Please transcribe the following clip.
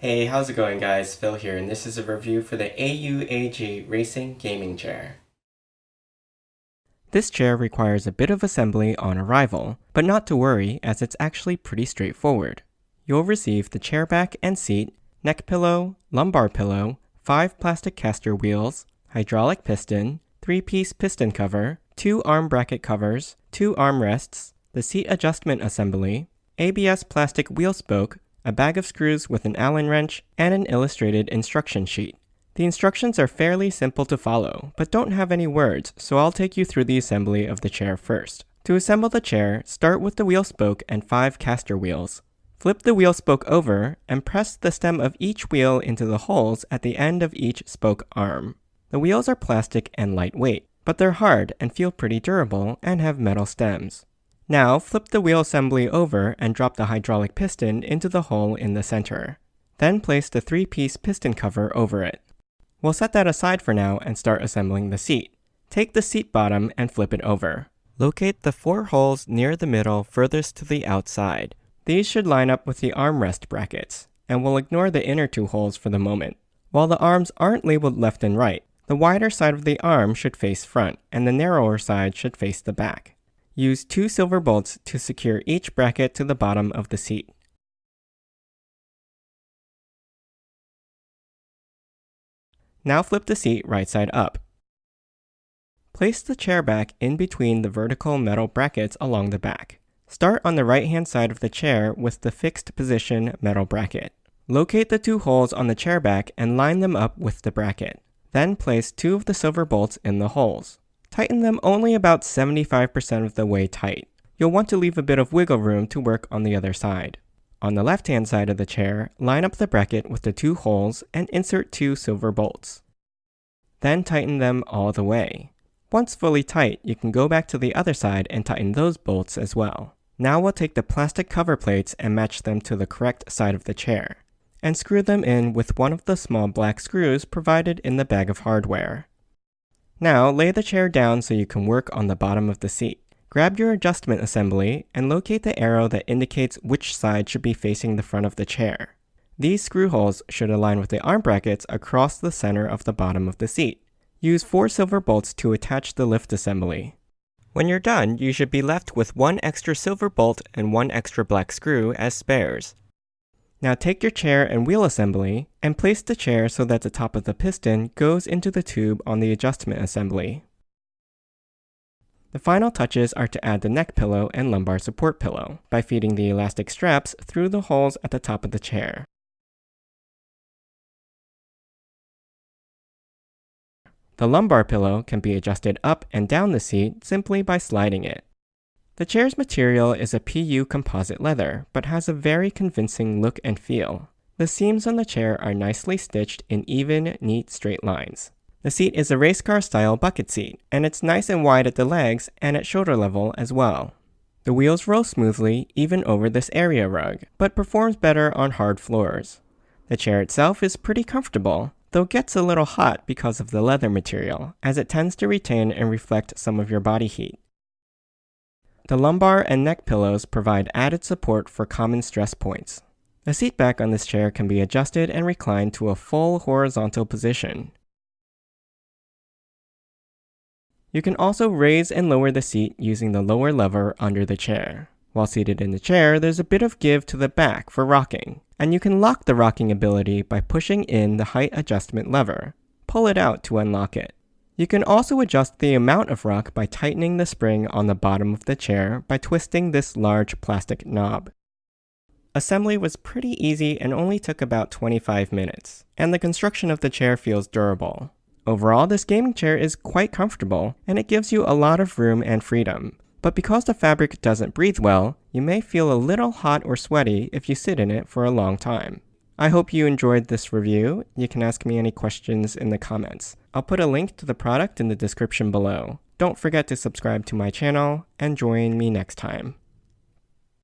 Hey, how's it going guys? Phil here, and this is a review for the AUAG Racing Gaming Chair. This chair requires a bit of assembly on arrival, but not to worry as it's actually pretty straightforward. You'll receive the chair back and seat, neck pillow, lumbar pillow, 5 plastic caster wheels, hydraulic piston, 3-piece piston cover, 2 arm bracket covers, 2 armrests, the seat adjustment assembly, ABS plastic wheel spoke, a bag of screws with an Allen wrench, and an illustrated instruction sheet. The instructions are fairly simple to follow, but don't have any words, so I'll take you through the assembly of the chair first. To assemble the chair, start with the wheel spoke and 5 caster wheels. Flip the wheel spoke over and press the stem of each wheel into the holes at the end of each spoke arm. The wheels are plastic and lightweight, but they're hard and feel pretty durable and have metal stems. Now, flip the wheel assembly over and drop the hydraulic piston into the hole in the center. Then place the 3-piece piston cover over it. We'll set that aside for now and start assembling the seat. Take the seat bottom and flip it over. Locate the 4 holes near the middle furthest to the outside. These should line up with the armrest brackets, and we'll ignore the inner 2 holes for the moment. While the arms aren't labeled left and right, the wider side of the arm should face front, and the narrower side should face the back. Use 2 silver bolts to secure each bracket to the bottom of the seat. Now flip the seat right side up. Place the chair back in between the vertical metal brackets along the back. Start on the right-hand side of the chair with the fixed position metal bracket. Locate the 2 holes on the chair back and line them up with the bracket. Then place 2 of the silver bolts in the holes. Tighten them only about 75% of the way tight. You'll want to leave a bit of wiggle room to work on the other side. On the left-hand side of the chair, line up the bracket with the 2 holes and insert 2 silver bolts. Then tighten them all the way. Once fully tight, you can go back to the other side and tighten those bolts as well. Now we'll take the plastic cover plates and match them to the correct side of the chair, and screw them in with one of the small black screws provided in the bag of hardware. Now, lay the chair down so you can work on the bottom of the seat. Grab your adjustment assembly and locate the arrow that indicates which side should be facing the front of the chair. These screw holes should align with the arm brackets across the center of the bottom of the seat. Use 4 silver bolts to attach the lift assembly. When you're done, you should be left with 1 extra silver bolt and 1 extra black screw as spares. Now take your chair and wheel assembly and place the chair so that the top of the piston goes into the tube on the adjustment assembly. The final touches are to add the neck pillow and lumbar support pillow by feeding the elastic straps through the holes at the top of the chair. The lumbar pillow can be adjusted up and down the seat simply by sliding it. The chair's material is a PU composite leather, but has a very convincing look and feel. The seams on the chair are nicely stitched in even, neat straight lines. The seat is a race car style bucket seat, and it's nice and wide at the legs and at shoulder level as well. The wheels roll smoothly even over this area rug, but performs better on hard floors. The chair itself is pretty comfortable, though gets a little hot because of the leather material, as it tends to retain and reflect some of your body heat. The lumbar and neck pillows provide added support for common stress points. The seat back on this chair can be adjusted and reclined to a full horizontal position. You can also raise and lower the seat using the lower lever under the chair. While seated in the chair, there's a bit of give to the back for rocking, and you can lock the rocking ability by pushing in the height adjustment lever. Pull it out to unlock it. You can also adjust the amount of rock by tightening the spring on the bottom of the chair by twisting this large plastic knob. Assembly was pretty easy and only took about 25 minutes, and the construction of the chair feels durable. Overall, this gaming chair is quite comfortable, and it gives you a lot of room and freedom. But because the fabric doesn't breathe well, you may feel a little hot or sweaty if you sit in it for a long time. I hope you enjoyed this review. You can ask me any questions in the comments. I'll put a link to the product in the description below. Don't forget to subscribe to my channel and join me next time.